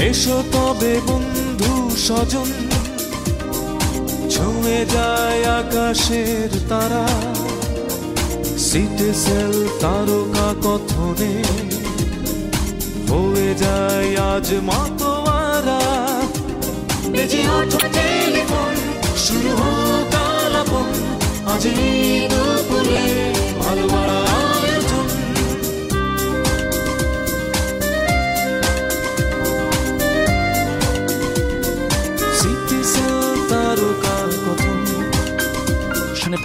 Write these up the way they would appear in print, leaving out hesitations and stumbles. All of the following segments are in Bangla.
এসো তবে বন্ধু স্বজন, ছুঁয়ে যায় আকাশের তারা, সিটিসেল তারকা কথনে হয়ে যায় আজ মাতোয়ারা। বেজে ওঠো টেলিফোন, শুরু হোক আলাপন, আজ এই দুপুরে ভালো আয়োজন। সিটিসেল তারকা কথন।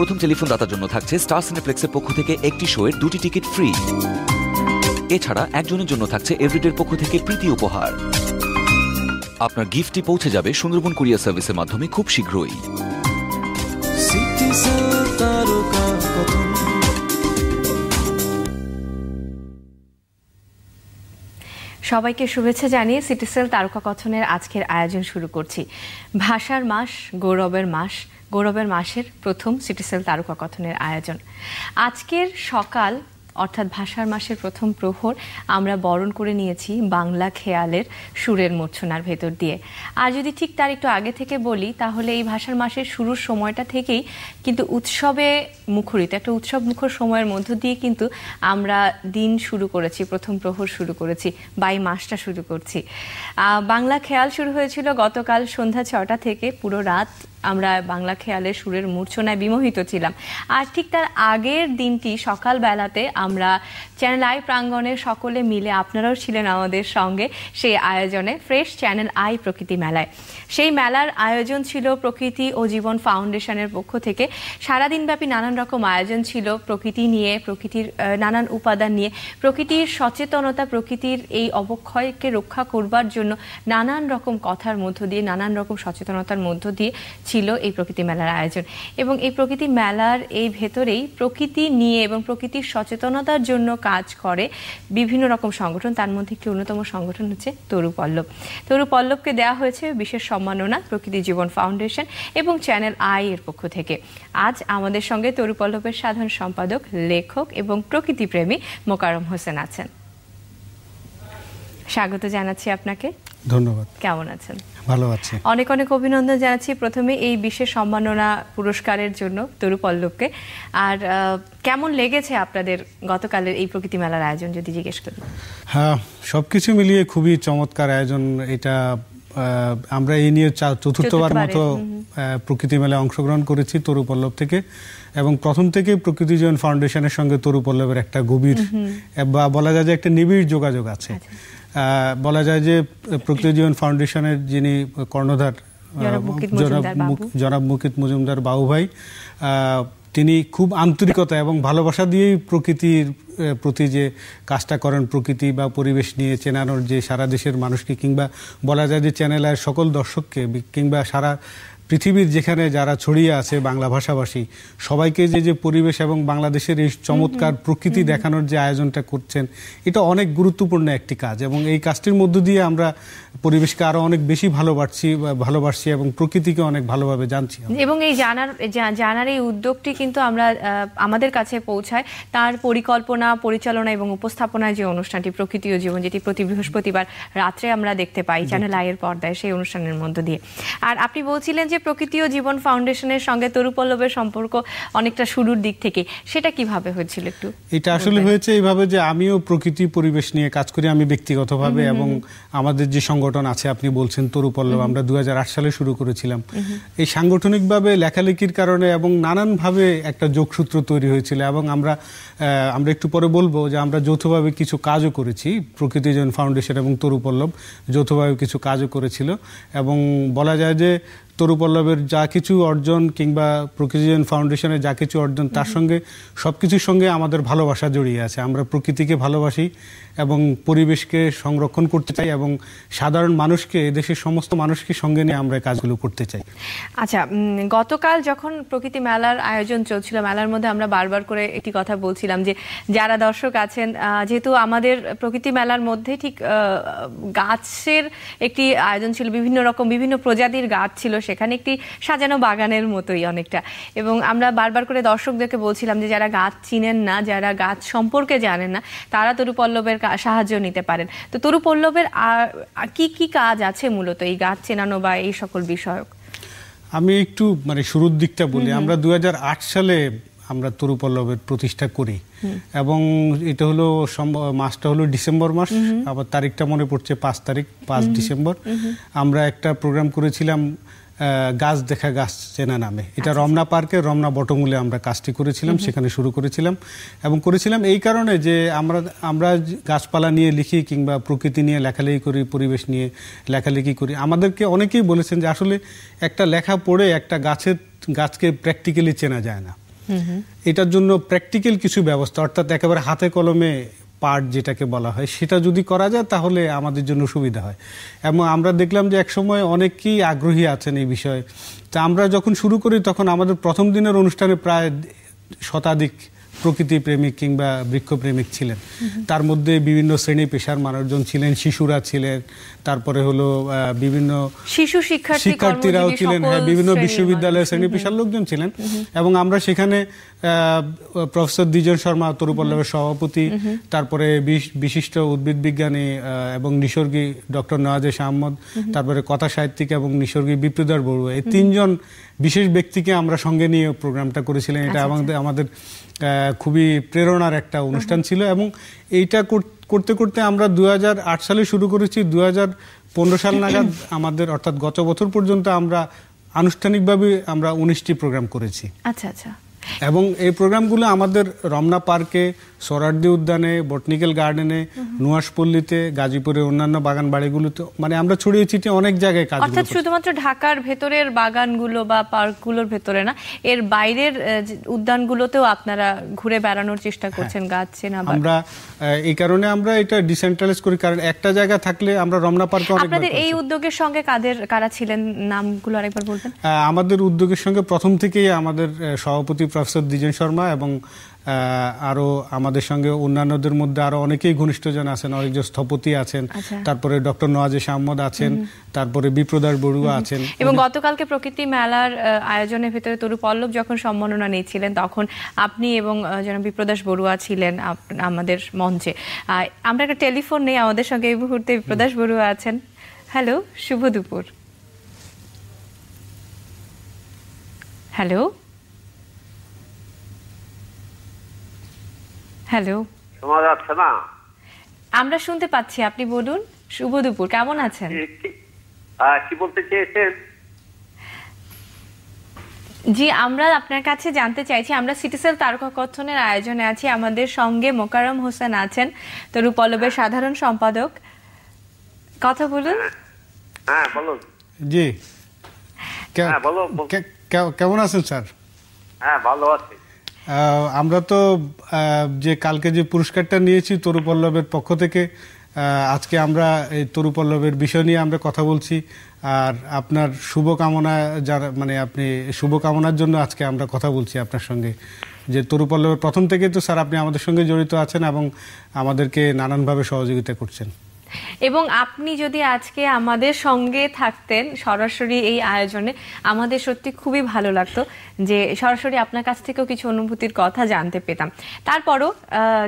প্রথম টেলিফোন দাতার জন্য থাকছে স্টার সিনেপ্লেক্সের পক্ষ থেকে একটি শোয়ের 2টি টিকিট ফ্রি। এছাড়া একজনের জন্য থাকছে এভরিডের পক্ষ থেকে প্রীতি উপহার। আপনার গিফটটি পৌঁছে যাবে সুন্দরবন কুরিয়ার সার্ভিসের মাধ্যমে খুব শীঘ্রই। সবাইকে শুভেচ্ছা জানিয়ে সিটিসেল তারকা কথনের আজকের আয়োজন শুরু করছি। ভাষার মাস, গৌরবের মাস, গৌরবের মাসের প্রথম সিটিসেল তারকা কথনের আয়োজন। আজকের সকাল অর্থাৎ ভাষার মাসের প্রথম প্রহর আমরা বরণ করে নিয়েছি বাংলা খেয়ালের সুরের মূর্ছনার ভেতর দিয়ে। আর যদি ঠিক তার একটু আগে থেকে বলি, তাহলে এই ভাষার মাসের শুরুর সময়টা থেকেই কিন্তু উৎসবে মুখরিত, একটা উৎসব মুখর সময়ের মধ্য দিয়ে কিন্তু আমরা দিন শুরু করেছি, প্রথম প্রহর শুরু করেছি, বাই মাসটা শুরু করছি। বাংলা খেয়াল শুরু হয়েছিল গতকাল সন্ধ্যা 6টা থেকে। পুরো রাত আমরা বাংলা খেয়ালের সুরের মূর্ছনায় বিমোহিত ছিলাম। আর ঠিক তার আগের দিনটি সকালবেলাতে আমরা চ্যানেল আই প্রাঙ্গণের সকলে মিলে, আপনারাও ছিলেন আমাদের সঙ্গে সেই আয়োজনে, ফ্রেশ চ্যানেল আই প্রকৃতি মেলায়। সেই মেলার আয়োজন ছিল প্রকৃতি ও জীবন ফাউন্ডেশনের পক্ষ থেকে। সারাদিনব্যাপী নানান রকম আয়োজন ছিল প্রকৃতি নিয়ে, প্রকৃতির নানান উপাদান নিয়ে, প্রকৃতির সচেতনতা, প্রকৃতির এই অবক্ষয়কে রক্ষা করবার জন্য নানান রকম কথার মধ্য দিয়ে, নানান রকম সচেতনতার মধ্য দিয়ে ছিল এই প্রকৃতি মেলার আয়োজন। এবং এই প্রকৃতি মেলার এই ভেতরেই প্রকৃতি নিয়ে এবং প্রকৃতির সচেতনতার জন্য কাজ করে বিভিন্ন রকম সংগঠন। তার মধ্যে একটি অন্যতম সংগঠন হচ্ছে তরু পল্লব। তরু পল্লবকে দেওয়া হয়েছে বিশেষ সম্মাননা প্রকৃতি জীবন ফাউন্ডেশন এবং চ্যানেল আই এর পক্ষ থেকে। আজ আমাদের সঙ্গে তরু পল্লবের সাধারণ সম্পাদক, লেখক এবং প্রকৃতিপ্রেমী মোকাররম হোসেন আছেন। স্বাগত জানাচ্ছি আপনাকে। ধন্যবাদ। কেমন আছেন? ভালো আছি। অনেক অনেক অভিনন্দন জানাচ্ছি প্রথমে এই বিশেষ সম্মাননা পুরস্কারের জন্য তরু পল্লবকে। আর কেমন লেগেছে আপনাদের গতকালের এই প্রকৃতি মেলার আয়োজন, যদি জিজ্ঞেস করি? হ্যাঁ, সবকিছু মিলিয়ে খুবই চমৎকার আয়োজন এটা। আমরা এই নিয়ে চতুর্থবার মতো প্রকৃতি মেলায় অংশগ্রহণ করেছি তরু পল্লব থেকে, এবং প্রথম থেকে প্রকৃতি জীবন ফাউন্ডেশনের সঙ্গে তরু পল্লবের একটা গভীর বা বলা যায় যে একটা নিবিড় যোগাযোগ আছে। বলা যায় যে প্রকৃতি জীবন ফাউন্ডেশনের যিনি কর্ণধার জনাব মুকিত মজুমদার বাবু ভাই, তিনি খুব আন্তরিকতা এবং ভালোবাসা দিয়েই প্রকৃতির প্রতি যে কাজটা করেন, প্রকৃতি বা পরিবেশ নিয়ে চেনানোর, যে সারা দেশের মানুষকে কিংবা বলা যায় যে চ্যানেলের সকল দর্শককে কিংবা সারা পৃথিবীর যেখানে যারা ছড়িয়ে আছে বাংলা ভাষাভাষী সবাইকে যে পরিবেশ এবং বাংলাদেশের এই চমৎকার প্রকৃতি দেখানোর যে আয়োজনটা করছেন, এটা অনেক গুরুত্বপূর্ণ একটি কাজ। এবং এই কাজটির মধ্য দিয়ে আমরা পরিবেশকে আরো অনেক বেশি ভালোবাসছি এবং প্রকৃতিকে অনেক ভালোভাবে জানছি। এবং এই জানার এই উদ্যোগটি কিন্তু আমরা আমাদের কাছে পৌঁছায় তার পরিকল্পনা, পরিচালনা এবং উপস্থাপনায় যে অনুষ্ঠানটি প্রকৃতি ও জীবন, যেটি প্রতি বৃহস্পতিবার রাত্রে আমরা দেখতে পাই চ্যানেল আই এর পর্দায়, সেই অনুষ্ঠানের মধ্য দিয়ে। আর আপনি বলছিলেন যে প্রকৃতি ও জীবন ফাউন্ডেশনের সঙ্গে তরু পল্লবের সম্পর্ক অনেকটা শুরুর দিক থেকে, সেটা কিভাবে হয়েছিল একটু? এটা আসলে হয়েছে এইভাবে যে আমিও প্রকৃতি পরিবেশ নিয়ে কাজ করি, আমি ব্যক্তিগতভাবে, এবং আমাদের যে সংগঠন আছে আপনি বলছেন তরু পল্লব, আমরা 2008 সালে শুরু করেছিলাম। এই সাংগঠনিকভাবে লেখালেখির কারণে এবং নানানভাবে একটা যোগসূত্র তৈরি হয়েছিল, এবং আমরা একটু পরে বলবো যে আমরা যৌথভাবে কিছু কাজও করেছি। প্রকৃতি জীবন ফাউন্ডেশন এবং তরু পল্লব যৌথভাবে কিছু কাজও করেছিল, এবং বলা যায় যে তরু পল্লবের যা কিছু অর্জন কিংবা প্রকৃতি জীবন ফাউন্ডেশনের যা কিছু অর্জন, তার সঙ্গে সবকিছুর সঙ্গে আমাদের ভালোবাসা জড়িয়ে আছে। আমরা প্রকৃতিকে ভালোবাসি এবং পরিবেশকে সংরক্ষণ করতে চাই, এবং সাধারণ মানুষকে, দেশের সমস্ত মানুষকে সঙ্গে নিয়ে আমরা কাজগুলো করতে চাই। আচ্ছা, গতকাল যখন প্রকৃতি মেলার আয়োজন চলছিল, মেলার মধ্যে আমরা বারবার করে একটি কথা বলছিলাম যে যারা দর্শক আছেন, যেহেতু আমাদের প্রকৃতি মেলার মধ্যে ঠিক গাছের একটি আয়োজন ছিল, বিভিন্ন রকম বিভিন্ন প্রজাতির গাছ ছিল সেখানে একটি সাজানো বাগানের মতোই অনেকটা। এবং আমরা বারবার করে দর্শকদেরকে বলছিলাম যে যারা গাছ চিনেন না, যারা গাছ সম্পর্কে জানেন না, তারা তরুপল্লবের সাহায্য নিতে পারেন। তো তরুপল্লবের কি কি কাজ আছে মূলত এই গাছ চেনানো বা এই সকল বিষয়ক? আমি একটু শুরুর দিকটা বলি। আমরা 2008 সালে আমরা তরুপল্লবের প্রতিষ্ঠা করি এবং এটা হলো মাসটা হলো ডিসেম্বর মাস, আবার তারিখটা মনে পড়ছে 5 ডিসেম্বর। আমরা একটা প্রোগ্রাম করেছিলাম গাছ দেখা গাছ চেনা নামে। এটা রমনা পার্কে রমনা বটমূলে আমরা কাজটি করেছিলাম, সেখানে শুরু করেছিলাম। এবং করেছিলাম এই কারণে যে আমরা গাছপালা নিয়ে লিখি কিংবা প্রকৃতি নিয়ে লেখালেখি করি, পরিবেশ নিয়ে লেখালেখি করি। আমাদেরকে অনেকেই বলেছেন যে আসলে একটা লেখা পড়ে একটা গাছকে প্র্যাকটিক্যালি চেনা যায় না। এটার জন্য প্র্যাকটিক্যাল কিছু ব্যবস্থা, অর্থাৎ একেবারে হাতে কলমে পার্ট যেটাকে বলা হয়, সেটা যদি করা যায় তাহলে আমাদের জন্য সুবিধা হয়। এবং আমরা দেখলাম যে একসময় অনেকেই আগ্রহী আছেন এই বিষয়ে। তা আমরা যখন শুরু করি তখন আমাদের প্রথম দিনের অনুষ্ঠানে প্রায় শতাধিক প্রকৃতি প্রেমিক কিংবা বৃক্ষপ্রেমিক ছিলেন। তার মধ্যে বিভিন্ন শ্রেণী পেশার মানুষজন ছিলেন, শিশুরা ছিলেন, তারপরে হলো বিভিন্ন শিশু শিক্ষার্থীরাও ছিলেন, হ্যাঁ, বিভিন্ন বিশ্ববিদ্যালয়ের শ্রেণী পেশার লোকজন ছিলেন। এবং আমরা সেখানে প্রফেসর দ্বিজন শর্মা, তরুপল্লবের সভাপতি, তারপরে বিশিষ্ট উদ্ভিদ বিজ্ঞানী এবং নিসর্গী ডক্টর নওয়াজেশ আহমদ, তারপরে কথা সাহিত্যিক এবং নিসর্গী বিপ্রদাস বড়ুয়া, এই তিনজন বিশেষ ব্যক্তিকে আমরা সঙ্গে নিয়ে প্রোগ্রামটা করেছিলেন। এটা আমাদের খুবই প্রেরণার একটা অনুষ্ঠান ছিল। এবং এইটা করতে করতে আমরা 2008 সালে শুরু করেছি। 2015 সাল নাগাদ আমাদের, অর্থাৎ গত বছর পর্যন্ত আমরা আনুষ্ঠানিকভাবে 19টি প্রোগ্রাম করেছি। আচ্ছা আচ্ছা। এবং এই প্রোগ্রামগুলো আমাদের রমনা পার্কে, সোহরাওয়ার্দী উদ্যানে, বটানিক্যাল গার্ডেনে, নুয়াশপল্লীতে, গাজীপুরের অন্যান্য বাগান বাড়িগুলোতে, আমরা ছড়িয়ে ছিটিয়ে অনেক জায়গায় কাজ। অর্থাৎ শুধুমাত্র ঢাকার ভেতরের বাগানগুলো বা পার্কগুলোর ভেতরে না, এর বাইরের উদ্যানগুলোতেও আপনারা ঘুরে বেড়ানোর চেষ্টা করছেন গাছ চেনা। আমরা এই কারণে আমরা এটা ডিসেন্ট্রালাইজ করি, কারণ একটা জায়গা থাকলে আমরা রমনা পার্কে অনেক। আপনাদের এই উদ্যোগের সঙ্গে কারা ছিলেন, নামগুলো আরেকবার বলবেন? আমাদের উদ্যোগের সঙ্গে প্রথম থেকেই আমাদের সভাপতি প্রফেসর দ্বিজন শর্মা এবং আরো আমাদের সঙ্গে অন্যান্যদের মধ্যে আরো অনেকেই ঘনিষ্ঠজন আছেন, অনেকজন স্থপতি আছেন, তারপরে ডক্টর নওয়াজেশ আহমদ আছেন, তারপরে বিপ্রদাস বড়ুয়া আছেন। এবং গতকালকে প্রকৃতি মেলার আয়োজনের ভিতরে তরুপল্লব যখন সম্মাননা নিয়েছিলেন তখন আপনি এবং জনাব বিপ্রদাস বড়ুয়া ছিলেন আমাদের মঞ্চে। আমরা একটা টেলিফোন নেই, আমাদের সঙ্গে এই মুহূর্তে বিপ্রদাস বড়ুয়া আছেন। হ্যালো, শুভ দুপুর। হ্যালো হ্যালো, শোনা যাচ্ছে না? আমরা শুনতে পাচ্ছি, আপনি বলুন। শুভ দুপুর, কেমন আছেন? কি বলতে চেয়েছেন? জি, আমরা আপনার কাছে জানতে চাইছি, আমরা সিটিসেল তারকা কথনের আয়োজনে আছি, আমাদের সঙ্গে মোকাররম হোসেন আছেন, তরুপল্লবের সাধারণ সম্পাদক। কথা বলুন। হ্যাঁ বলুন। জি, বলো। কেমন আছেন স্যার? হ্যাঁ ভালো আছি। আমরা তো যে কালকে যে পুরস্কারটা নিয়েছি তরুপল্লবের পক্ষ থেকে, আজকে আমরা এই তরুপল্লবের বিষয় নিয়ে আমরা কথা বলছি। আর আপনার শুভকামনা, যারা আপনি শুভকামনার জন্য আজকে আমরা কথা বলছি আপনার সঙ্গে। যে তরুপল্লবের প্রথম থেকে তো স্যার আপনি আমাদের সঙ্গে জড়িত আছেন এবং আমাদেরকে নানানভাবে সহযোগিতা করছেন। এবং আপনি যদি আজকে আমাদের সঙ্গে থাকতেন সরাসরি এই আয়োজনে, আমাদের সত্যি খুবই ভালো লাগতো যে সরাসরি আপনার কাছ থেকেও কিছু অনুভূতির কথা জানতে পেতাম। তারপরও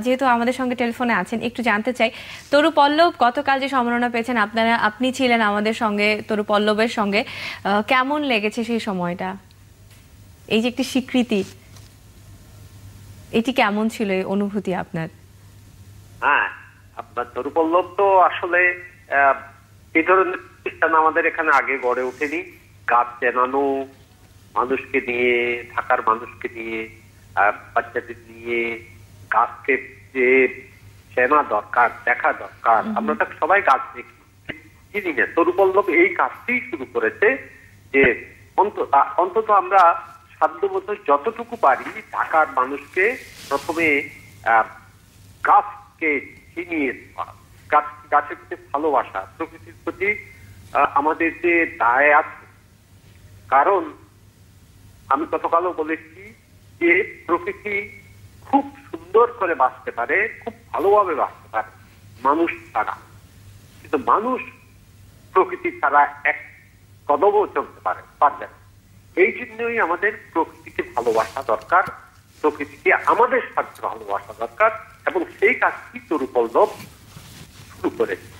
যেহেতু আমাদের সঙ্গে টেলিফোনে আছেন, একটু জানতে চাই, তরুপল্লব গতকাল যে সম্মাননা পেয়েছেন, আপনি ছিলেন আমাদের সঙ্গে তরুপল্লবের সঙ্গে, কেমন লেগেছে সেই সময়টা? এই যে একটি স্বীকৃতি, এটি কেমন ছিল এই অনুভূতি আপনার? হ্যাঁ, আপনার তরুপল্লব তো আসলে এই ধরনের প্রতিষ্ঠান আমাদের এখানে আগে গড়ে ওঠেনি। গাছ চেনানো, মানুষকে নিয়ে, ঢাকার মানুষকে নিয়ে, বাচ্চাদের নিয়ে গাছকে যে চেনা দরকার, দেখা দরকার, আমরা তো সবাই গাছ দেখি, চিনি না। তরুপল্লব এই কাজটি শুরু করেছে যে অন্তত আমরা সাধ্যমতো যতটুকু পারি ঢাকার মানুষকে প্রথমে গাছকে চিনিয়ে দেওয়া, গাছের প্রতি ভালোবাসা, প্রকৃতির প্রতি আমাদের যে দায় আছে। কারণ আমি গতকালও বলেছি যে প্রকৃতি খুব সুন্দর করে বাঁচতে পারে, খুব ভালোভাবে বাঁচতে পারে মানুষ ছাড়া, কিন্তু মানুষ প্রকৃতি ছাড়া এক কদমও চলতে পারবে না। এই জন্যই আমাদের প্রকৃতিকে ভালোবাসা দরকার, প্রকৃতিকে আমাদের সাথে ভালোবাসা দরকার, এবং সেই কাজটি তরুপল্লব শুরু করেছে।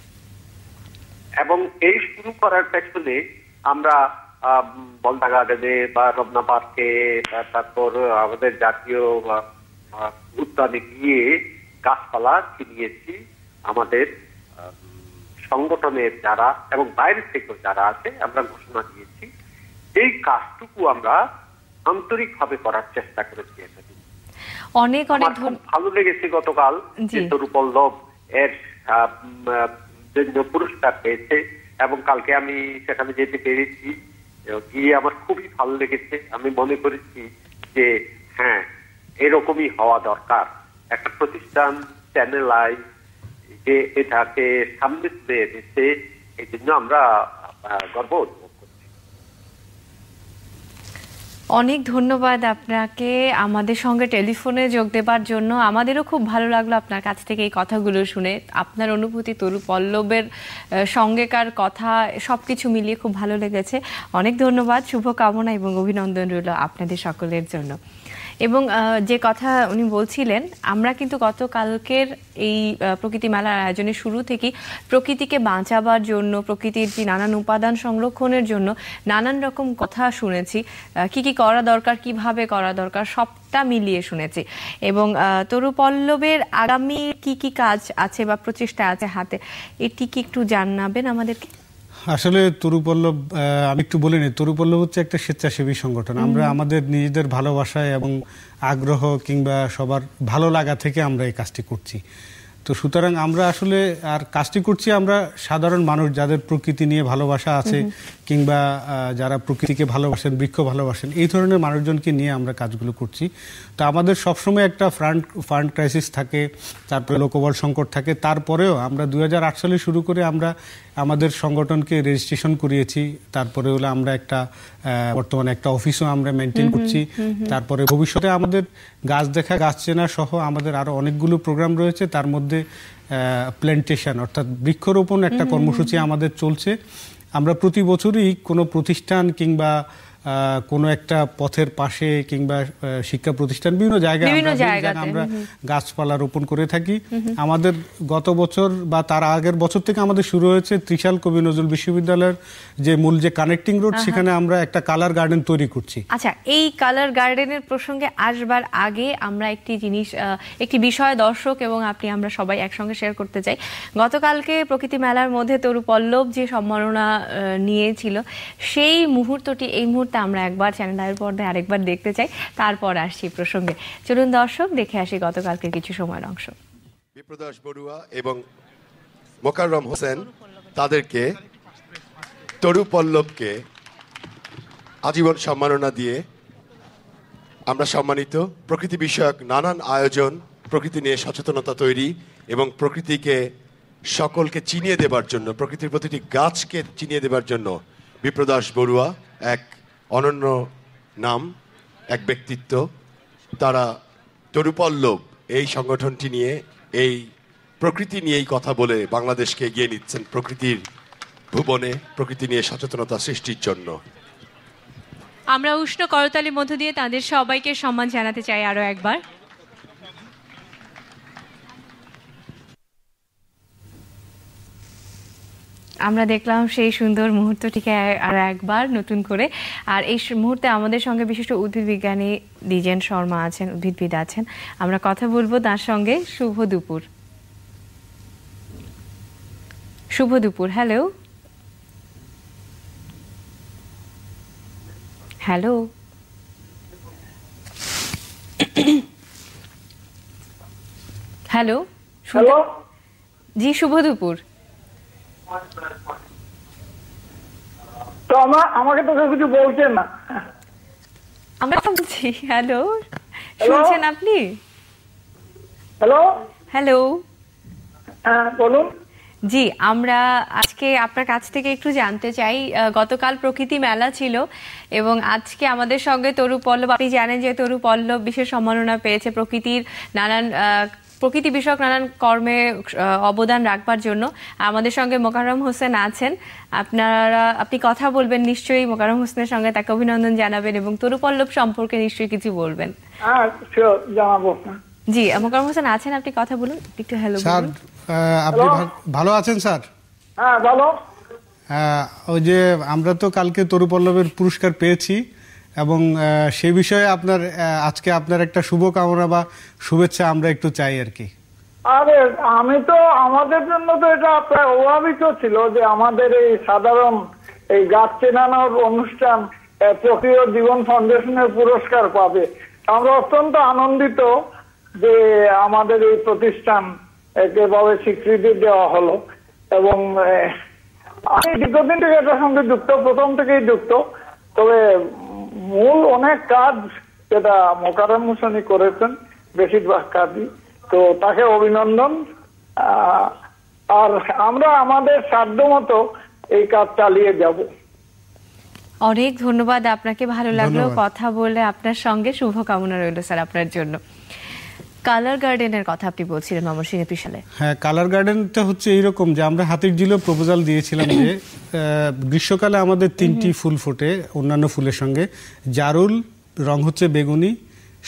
এবং এই শুরু করার পেছনে আমরা বলদা গার্ডেনে বা রমনা পার্কে, তারপর আমাদের জাতীয় উদ্যানে গিয়ে গাছপালা ছিনিয়েছি। আমাদের সংগঠনের যারা এবং বাইরে থেকেও যারা আছে, আমরা ঘোষণা দিয়েছি এই কাজটুকু আমরা আন্তরিকভাবে করার চেষ্টা করেছি। অনেক অনেক ভালো লেগেছে গতকাল যে তরুপল্লব এর জন্য পুরস্কার পেয়েছে, এবং কালকে আমি সেখানে যেতে পেরেছি, গিয়ে আমার খুবই ভালো লেগেছে। আমি মনে করেছি যে হ্যাঁ, এরকমই হওয়া দরকার। একটা প্রতিষ্ঠান চ্যানেল আই যে এটাকে সামনে তুলে এনেছে, এই জন্য আমরা গর্ব অনুভব করছি। অনেক ধন্যবাদ আপনাকে আমাদের সঙ্গে টেলিফোনে যোগ দেবার জন্য। আমাদেরও খুব ভালো লাগলো আপনার কাছ থেকে এই কথাগুলো শুনে। আপনার অনুভূতি, তরুপল্লবের সঙ্গেকার কথা, সবকিছু মিলিয়ে খুব ভালো লেগেছে। অনেক ধন্যবাদ, শুভকামনা এবং অভিনন্দন রইল আপনাদের সকলের জন্য। এবং যে কথা উনি বলছিলেন, আমরা কিন্তু গতকালকের এই প্রকৃতি মেলার আয়োজনের শুরু থেকেই প্রকৃতিকে বাঁচাবার জন্য, প্রকৃতির যে নানান উপাদান সংরক্ষণের জন্য নানান রকম কথা শুনেছি। কি কি করা দরকার, কিভাবে করা দরকার, সবটা মিলিয়ে শুনেছি। এবং তরুপল্লবের আগামী কি কি কাজ আছে বা প্রচেষ্টা আছে হাতে, এটি কি একটু জানাবেন আমাদেরকে? আসলে তরুপল্লব, আমি একটু বলে নিই, তরুপল্লব হচ্ছে একটা স্বেচ্ছাসেবী সংগঠন। আমরা আমাদের নিজেদের ভালোবাসায় এবং আগ্রহ কিংবা সবার ভালো লাগা থেকে আমরা এই কাজটি করছি। তো সুতরাং আমরা আসলে আর কাজটি করছি আমরা সাধারণ মানুষ যাদের প্রকৃতি নিয়ে ভালোবাসা আছে কিংবা যারা প্রকৃতিকে ভালোবাসেন, বৃক্ষ ভালোবাসেন, এই ধরনের মানুষজনকে নিয়ে আমরা কাজগুলো করছি। তো আমাদের সবসময় একটা ফান্ড ক্রাইসিস থাকে, তারপরে লোকবল সংকট থাকে। তারপরেও আমরা 2008 সালে শুরু করে আমরা আমাদের সংগঠনকে রেজিস্ট্রেশন করিয়েছি। তারপরে হলো আমরা একটা বর্তমানে একটা অফিসও আমরা মেনটেন করছি। তারপরে ভবিষ্যতে আমাদের গাছ দেখা, গাছ চেনা সহ আমাদের আরো অনেকগুলো প্রোগ্রাম রয়েছে। তার মধ্যে প্ল্যান্টেশন অর্থাৎ বৃক্ষরোপণ একটা কর্মসূচি আমাদের চলছে। আমরা প্রতি বছরই কোনো প্রতিষ্ঠান কিংবা কোনো একটা পথের পাশে কিংবা শিক্ষা প্রতিষ্ঠান বিভিন্ন জায়গায় আমরা গাছপালা রোপণ করে থাকি। আমাদের গত বছর বা তার আগের বছর থেকে আমাদের শুরু হয়েছে ত্রিশাল কবি নজরুল বিশ্ববিদ্যালয়ের যে মূল যে কানেক্টিং রোড, সেখানে আমরা একটা কালার গার্ডেন তৈরি করছি। আচ্ছা, এই কালার গার্ডেনের প্রসঙ্গে আসবার আগে আমরা একটি বিষয় দর্শক এবং আমরা সবাই একসঙ্গে শেয়ার করতে চাই। গতকালকে প্রকৃতি মেলার মধ্যে তরুপল্লব যে সম্মাননা নিয়েছিল, সেই মুহূর্তটি এই মুহূর্তে আমরা একবার চ্যানেল আইয়ের পর্দায় আরেকবার দেখতে চাই, তারপর আসছি প্রসঙ্গে। চলুন দর্শক, দেখে আসি গতকালকে কিছু সময়ের অংশ। বিপ্রদাস বড়ুয়া এবং মোকাররম হোসেন তাদেরকে, তরুপল্লবকে আজীবন সম্মাননা দিয়ে আমরা সম্মানিত। প্রকৃতি বিষয়ক নানান আয়োজন, প্রকৃতি নিয়ে সচেতনতা তৈরি এবং প্রকৃতিকে সকলকে চিনিয়ে দেবার জন্য, প্রকৃতির প্রতিটি গাছকে চিনিয়ে দেবার জন্য বিপ্রদাস বড়ুয়া এক অনন্য নাম, এক ব্যক্তিত্ব। তারা তরুপল্লব এই সংগঠনটি নিয়ে, এই প্রকৃতি নিয়েই কথা বলে বাংলাদেশকে এগিয়ে নিচ্ছেন প্রকৃতির ভুবনে, প্রকৃতি নিয়ে সচেতনতা সৃষ্টির জন্য। আমরা উষ্ণ করতালির মধ্য দিয়ে তাদের সবাইকে সম্মান জানাতে চাই আরো একবার। আমরা দেখলাম সেই সুন্দর মুহূর্তটিকে আরো একবার নতুন করে। আর এই মুহূর্তে আমাদের সঙ্গে বিশিষ্ট উদ্ভিদ বিজ্ঞানী দ্বিজেন শর্মা আছেন, উদ্ভিদবিদ আছেন। আমরা কথা বলবো তার সঙ্গে। শুভ দুপুর। শুভ দুপুর। হ্যালো হ্যালো হ্যালো হ্যালো জি, শুভ দুপুর। তো আমাকে তো কিছু বলছেন না। আমরা বলছি। হ্যালো, শুনছেন আপনি? হ্যালো হ্যালো, হ্যাঁ বলুন। জি, আমরা আজকে আপনার কাছ থেকে একটু জানতে চাই, গতকাল প্রকৃতি মেলা ছিল এবং আজকে আমাদের সঙ্গে তরুপল্লব। আপনি জানেন যে তরুপল্লব বিশেষ সম্মাননা পেয়েছে প্রকৃতির নানান প্রকৃতি বিষয়ক নানান কর্মে অবদান রাখবার জন্য আমাদের সঙ্গে মোকাররম হোসেন আছেন। আপনি কথা বলবেন নিশ্চয়ই মোকাররম হোসেনের সঙ্গে, তাকে অভিনন্দন জানাবেন এবং তরুপল্লব সম্পর্কে নিশ্চয়ই কিছু বলবেন। হ্যাঁ জানাবো। জি, মোকাররম হোসেন আছেন, আপনি কথা বলুন একটু। হ্যালো স্যার, আপনি ভালো আছেন স্যার? হ্যাঁ ভালো। ওই যে আমরা তো কালকে তরুপল্লবের পুরস্কার পেয়েছি এবং সে বিষয়ে আজকে আপনার একটা শুভকামনা বা শুভেচ্ছা আমরা একটু চাই আর কি। আরে আমি তো, আমাদের জন্য তো এটা প্রায় অভাবিত ছিল যে আমাদের এই সাধারণ এই গাছ চেনানোর অনুষ্ঠান প্রক্রিয় জীবন ফাউন্ডেশনের পুরস্কার পাবে। আমরা অত্যন্ত আনন্দিত যে আমাদের এই প্রতিষ্ঠান একেভাবে স্বীকৃতি দেওয়া হলো এবং আমি দীর্ঘদিন থেকে এটার সঙ্গে যুক্ত, প্রথম থেকেই যুক্ত। তবে মূল অনেক কাজ যেটা মোকাররম হোসেনই করেছেন, বেশিরভাগ কাজই, তো তাকে অভিনন্দন। আর আমরা আমাদের সাধ্যমতো এই কাজ চালিয়ে যাব। অনেক ধন্যবাদ আপনাকে, ভালো লাগলো কথা বলে আপনার সঙ্গে। শুভকামনা রইল স্যার আপনার জন্য। কালার গার্ডেনের কথা আপনি বলছিলেন ময়মনসিংহের ত্রিশালে। হ্যাঁ, কালার গার্ডেনটা হচ্ছে এইরকম যে আমরা হাতির ঝিলেও প্রপোজাল দিয়েছিলাম যে গ্রীষ্মকালে আমাদের 3টি ফুল ফোটে অন্যান্য ফুলের সঙ্গে। জারুল রং হচ্ছে বেগুনি,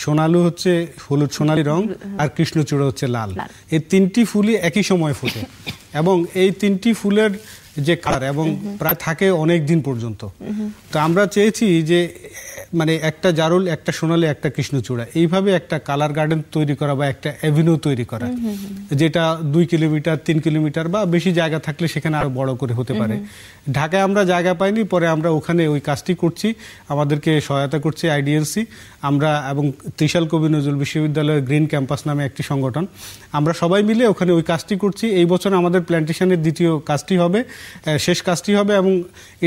সোনালু হচ্ছে হলুদ সোনালি রং, আর কৃষ্ণচূড়া হচ্ছে লাল। এই 3টি ফুলই একই সময় ফোটে এবং এই 3টি ফুলের যে কালার এবং প্রায় থাকে অনেক দিন পর্যন্ত। তো আমরা চেয়েছি যে মানে একটা জারুল, একটা সোনালী, একটা কৃষ্ণচূড়া, এইভাবে একটা কালার গার্ডেন তৈরি করা বা একটা অ্যাভিনিউ তৈরি করা, যেটা 2 কিলোমিটার 3 কিলোমিটার বা বেশি জায়গা থাকলে সেখানে আরো বড় করে হতে পারে। ঢাকায় আমরা জায়গা পাইনি, পরে আমরা ওখানে ওই কাজটি করছি, আমাদেরকে সহায়তা করছে আইডিএলসি, আমরা এবং ত্রিশাল কবি নজরুল বিশ্ববিদ্যালয়ের গ্রিন ক্যাম্পাস নামে একটি সংগঠন, আমরা সবাই মিলে ওখানে ওই কাজটি করছি। এই বছর আমাদের প্ল্যান্টেশনের দ্বিতীয় কাজটি হবে, শেষ কাজটি হবে এবং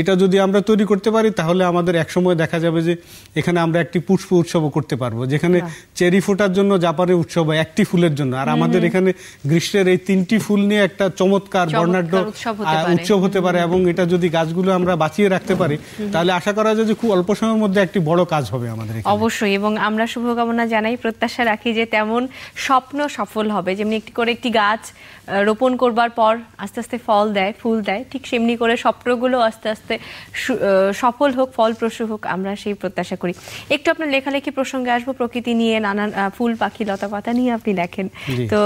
এটা যদি আমরা তৈরি করতে পারি তাহলে আমাদের একসময় দেখা যাবে যে এখানে আমরা একটি পুষ্প উৎসবও করতে পারবো, যেখানে চেরি ফোটার জন্য জাপানের উৎসব হয় একটি ফুলের জন্য, আর আমাদের এখানে গ্রীষ্মের এই 3টি ফুল নিয়ে একটা চমৎকার বর্ণাঢ্য উৎসব হতে পারে। এবং এটা যদি গাছগুলো আমরা বাঁচিয়ে রাখতে পারি তাহলে আশা করা যায় যে খুব অল্প সময়ের মধ্যে একটি বড় কাজ হবে আমাদের এখানে। অবশ্যই, এবং আমরা শুভকামনা জানাই, প্রত্যাশা রাখি যে তেমন স্বপ্ন সফল হবে। যেমনি একটি গাছ রোপণ করবার পর আস্তে আস্তে ফল দেয়, ফুল দেয়, ঠিক সেমনি করে স্বপ্নগুলো আস্তে আস্তে সফল হোক, ফলপ্রসূ হোক, আমরা সেই প্রত্যাশা করি। একটু আপনার লেখালেখি প্রসঙ্গে আসবো। প্রকৃতি নিয়ে, নানান ফুল পাখি লতা পাতা নিয়ে আপনি লেখেন, তো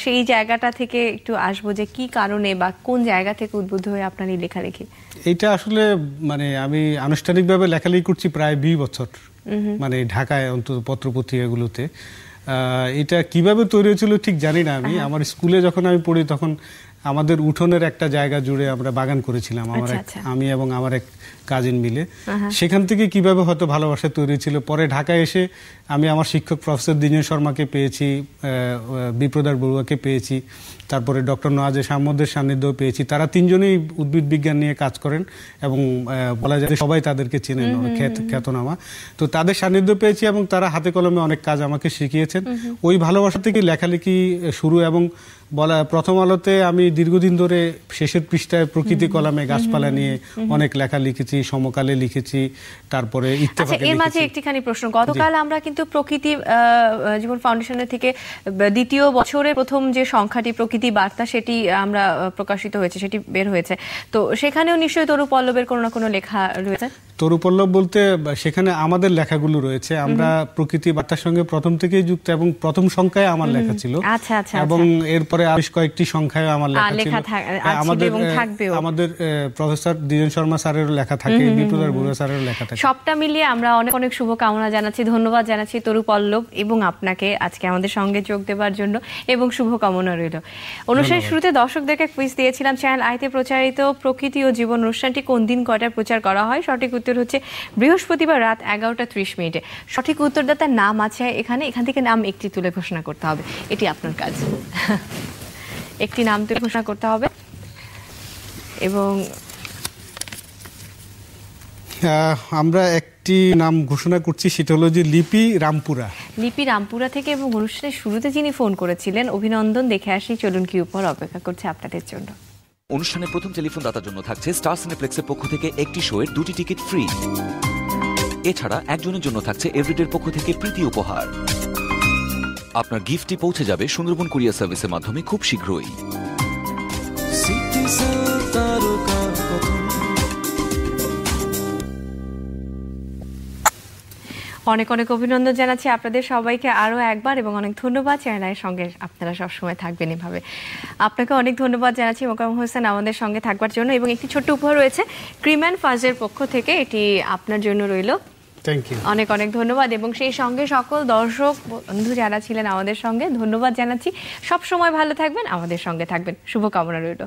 সেই জায়গাটা থেকে একটু আসবো যে কি কারণে বা কোন জায়গা থেকে উদ্বুদ্ধ হয়ে আপনার এই লেখালেখি? এটা আসলে মানে আমি আনুষ্ঠানিকভাবে লেখালেখি করছি প্রায় 20 বছর, মানে ঢাকায় অন্তত পত্রপত্রিকাগুলোতে। এটা কিভাবে তৈরি হয়েছিল ঠিক জানি না আমি। আমার স্কুলে যখন আমি পড়ি তখন আমাদের উঠোনের একটা জায়গা জুড়ে আমরা বাগান করেছিলাম, আমি এবং আমার এক কাজিন মিলে। সেখান থেকে কিভাবে হয়তো ভালোবাসা তৈরি ছিল। পরে ঢাকায় এসে আমি আমার শিক্ষক প্রফেসর দিনেশ শর্মাকে পেয়েছি, বিপ্রদার বড়ুয়াকে পেয়েছি, তারপরে ডক্টর নওয়াজেশ আহমদের সান্নিধ্যও পেয়েছি। তারা তিনজনেই উদ্ভিদ বিজ্ঞান নিয়ে কাজ করেন এবং বলা যায় সবাই তাদেরকে চেনেন, খ্যাতনামা। তো তাদের সান্নিধ্য পেয়েছি এবং তারা হাতে কলমে অনেক কাজ আমাকে শিখিয়েছেন। ওই ভালোবাসা থেকে লেখালেখি শুরু। এবং প্রথম আলোতে আমি দীর্ঘদিন ধরে শেষের পৃষ্ঠায় প্রকৃতি কলামে গাছপালা নিয়ে অনেক লেখা লিখেছি, সমকালে লিখেছি, তারপরে ইত্তেফাকে লিখেছি। এর মাঝে একটিখানি প্রশ্ন, গতকাল আমরা কিন্তু প্রকৃতি জীবন ফাউন্ডেশনের থেকে দ্বিতীয় বছরের প্রথম যে সংখ্যাটি প্রকৃতি বার্তা সেটি আমরা প্রকাশিত হয়েছে, সেটি বের হয়েছে, তো সেখানেও নিশ্চয়ই তরুপল্লবের কোনো না কোনো লেখা রয়েছে। তরুপল্লব বলতে সেখানে আমাদের লেখাগুলো রয়েছে। আমরা প্রকৃতি বার্তার সঙ্গে প্রথম থেকেই যুক্ত এবং প্রথম সংখ্যায় আমার লেখা ছিল, এবং এরপরে বেশ কয়েকটি সংখ্যায় আমার লেখা ছিল। আমাদের প্রফেসর দিনেশ শর্মা স্যারেরও লেখা থাকে, বিপ্রদার বড়ুয়া স্যারেরও লেখা থাকে। সবটা মিলিয়ে আমরা অনেক অনেক শুভকামনা জানাচ্ছি, ধন্যবাদ জানাচ্ছি তরুপল্লব এবং আপনাকে আজকে আমাদের সঙ্গে যোগ দেওয়ার জন্য, এবং শুভকামনা রইল। অনুষ্ঠানের শুরুতে দর্শকদেরকে কুইজ দিয়েছিলাম, চ্যানেল আইতে প্রচারিত প্রকৃতি ও জীবন অনুষ্ঠানটি কোন দিন কয়টায় প্রচার করা হয়? সঠিক উত্তর হচ্ছে বৃহস্পতিবার রাত 11:30। সঠিক উত্তরদাতার নাম আছে এখান থেকে নাম একটি তুলে ঘোষণা করতে হবে, এটি আপনার কাজ। একটি নাম তুলে ঘোষণা করতে হবে এবং আমরা একটি নাম ঘোষণা করছি, সেটা হলো যে লিপি রামপুরা। লিপি রামপুরা থেকে। এবং অনুষ্ঠানের শুরুতে যিনি ফোন করেছিলেন, অভিনন্দন। দেখে আসি চলুন কি উপর অপেক্ষা করছে আপনাদের জন্য। অনুষ্ঠানের প্রথম টেলিফোন দাতার জন্য থাকছে স্টার সিনেপ্লেক্সের পক্ষ থেকে একটি শোয়ের 2টি টিকিট ফ্রি। এছাড়া একজনের জন্য থাকছে এভরিডের পক্ষ থেকে প্রীতি উপহার। আপনার গিফটটি পৌঁছে যাবে সুন্দরবন কুরিয়ার সার্ভিসের মাধ্যমে খুব শীঘ্রই। সিটিসেল তারকা কথন। অনেক অনেক অভিনন্দন জানাচ্ছি আপনাদের সবাইকে আরও একবার, এবং অনেক ধন্যবাদ চ্যানেলের সঙ্গে আপনারা সবসময় থাকবেন এভাবে। আপনাকে অনেক ধন্যবাদ জানাচ্ছি মোকাররম হোসেন আমাদের সঙ্গে থাকবার জন্য, এবং একটি ছোট্ট উপহার রয়েছে ক্রিম অ্যান্ড ফাজের পক্ষ থেকে, এটি আপনার জন্য রইল। Thank you. অনেক অনেক ধন্যবাদ, এবং সেই সঙ্গে সকল দর্শক বন্ধু যারা ছিলেন আমাদের সঙ্গে ধন্যবাদ জানাচ্ছি। সব সময় ভালো থাকবেন, আমাদের সঙ্গে থাকবেন, শুভকামনা রইল।